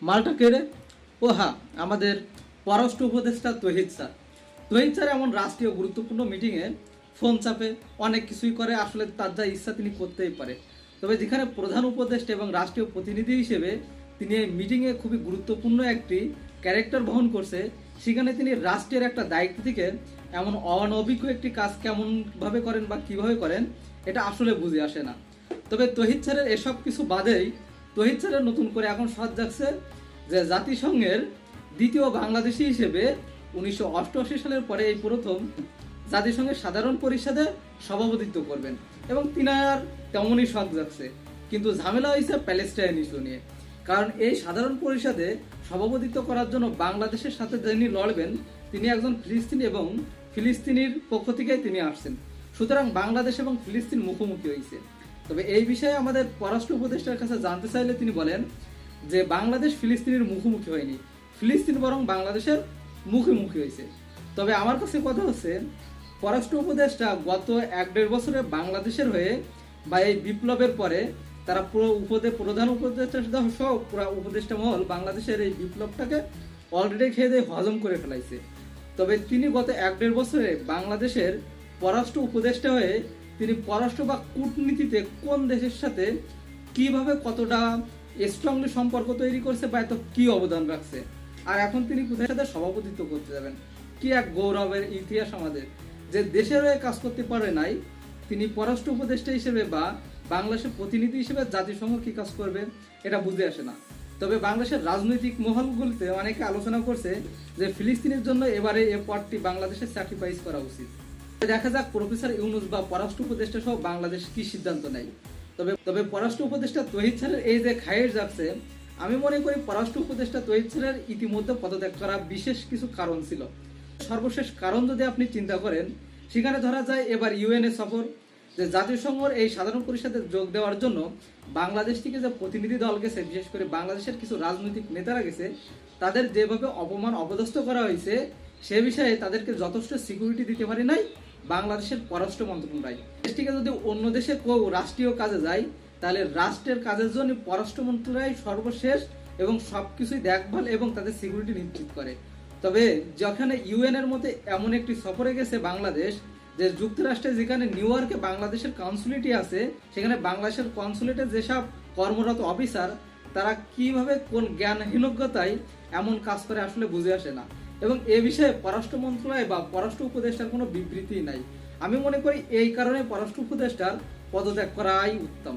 মালটা কে রে? ও হ্যাঁ, আমাদের পররাষ্ট্র উপদেষ্টা তহিদ স্যার। তহিদ স্যার এমন রাষ্ট্রীয় গুরুত্বপূর্ণ মিটিংয়ে ফোন চাপে, অনেক কিছুই করে, আসলে তার যা ইচ্ছা তিনি করতেই পারে। তবে যেখানে প্রধান উপদেষ্টা এবং রাষ্ট্রীয় প্রতিনিধি হিসেবে তিনি এই মিটিংয়ে খুবই গুরুত্বপূর্ণ একটি ক্যারেক্টার বহন করছে, সেখানে তিনি রাষ্ট্রের একটা দায়িত্ব থেকে এমন অনভিজ্ঞ একটি কাজ কেমনভাবে করেন বা কিভাবে করেন, এটা আসলে বুঝে আসে না। তবে তহিদ স্যারের এসব কিছু বাদেই তহিদ স্যারের নতুন করে এখন সাজ জাগছে যে জাতিসংঘের দ্বিতীয় বাংলাদেশী হিসেবে 1988 সালের পরে এই প্রথম জাতিসংঘের সাধারণ পরিষদে সভাপতিত্ব করবেন এবং তিনি আর তেমনই শখ যাচ্ছে। কিন্তু ঝামেলা হয়েছে প্যালেস্টাইন ইস্যু নিয়ে। কারণ এই সাধারণ পরিষদে সভাপতিত্ব করার জন্য বাংলাদেশের সাথে যিনি লড়বেন তিনি একজন ফিলিস্তিনি এবং ফিলিস্তিনির পক্ষ থেকেই তিনি আসছেন। সুতরাং বাংলাদেশ এবং ফিলিস্তিন মুখোমুখি হয়েছে। তবে এই বিষয়ে আমাদের পররাষ্ট্র উপদেষ্টার কাছে জানতে চাইলে তিনি বলেন যে বাংলাদেশ ফিলিস্তিনের মুখোমুখি হয়নি, ফিলিস্তিন বরং বাংলাদেশের মুখোমুখি হয়েছে। তবে আমার কাছে কথা হচ্ছে, পররাষ্ট্র উপদেষ্টা গত 1-1.5 বছরে বাংলাদেশের হয়ে বা এই বিপ্লবের পরে তারা পুরো প্রধান উপদেষ্টা সহ পুরো উপদেষ্টা মহল বাংলাদেশের এই বিপ্লবটাকে অলরেডি খেয়ে দিয়ে হজম করে ফেলাইছে। তবে তিনি গত 1-1.5 বছরে বাংলাদেশের পররাষ্ট্র উপদেষ্টা হয়ে তিনি পররাষ্ট্র বা কূটনীতিতে কোন দেশের সাথে কিভাবে কতটা স্ট্রংলি সম্পর্ক তৈরি করছে বা এত কি অবদান রাখছে, আর এখন তিনি কোথায় সাথে সভাপতিত্ব করতে যাবেন। কি এক গৌরবের ইতিহাস আমাদের, যে দেশের হয়ে কাজ করতে পারে নাই তিনি পররাষ্ট্র উপদেষ্টা হিসেবে বা বাংলাদেশের প্রতিনিধি হিসেবে জাতিসংঘ কি কাজ করবে এটা বুঝে আসে না। তবে বাংলাদেশের রাজনৈতিক মহলগুলিতে অনেকে আলোচনা করছে যে ফিলিস্তিনের জন্য এবারে এই পদটি বাংলাদেশের স্যাক্রিফাইস করা উচিত। দেখা যাক প্রফেসর ইউনূস বা পররাষ্ট্র উপদেষ্টা সহ বাংলাদেশ কি সিদ্ধান্ত নেয়। তবে পররাষ্ট্র উপদেষ্টা তহিদ স্যারের এই যে খায়ের যাচ্ছে, আমি মনে করি পররাষ্ট্র উপদেষ্টা তহিদ স্যারের ইতিমধ্যে পদত্যাগ করা বিশেষ কিছু কারণ ছিল। সর্বশেষ কারণ যদি আপনি চিন্তা করেন, সেখানে ধরা যায় এবার ইউএনএ সফর, যে জাতিসংঘের এই সাধারণ পরিষদে যোগ দেওয়ার জন্য বাংলাদেশ থেকে যে প্রতিনিধি দল গেছে, বিশেষ করে বাংলাদেশের কিছু রাজনৈতিক নেতারা গেছে, তাদের যেভাবে অপমান অপদস্থ করা হয়েছে সে বিষয়ে তাদেরকে যথেষ্ট সিকিউরিটি দিতে পারে নাই বাংলাদেশের পররাষ্ট্র মন্ত্রণালয়। দেশটিকে যদি অন্য দেশে কেউ রাষ্ট্রীয় কাজে যায়, তাহলে রাষ্ট্রের কাজের জন্য পররাষ্ট্র মন্ত্রণালয় সর্বশেষ এবং সবকিছুই দেখভাল এবং তাদের সিকিউরিটি নিশ্চিত করে। তবে যেখানে ইউএন এর মধ্যে এমন একটি সফরে গেছে বাংলাদেশ, যে যুক্তরাষ্ট্রে যেখানে নিউ ইয়র্কে বাংলাদেশের কনসুলেটি আছে, সেখানে বাংলাদেশের কনসুলেটে যেসব কর্মরত অফিসার তারা কিভাবে কোন জ্ঞানহীনতায় এমন কাজ করে আসলে বুঝে আসে না। এবং এ বিষয়ে পররাষ্ট্র মন্ত্রণালয় বা পররাষ্ট্র উপদেষ্টার কোনো বিবৃতি নাই। আমি মনে করি এই কারণে পররাষ্ট্র উপদেষ্টার পদত্যাগ করাই উত্তম।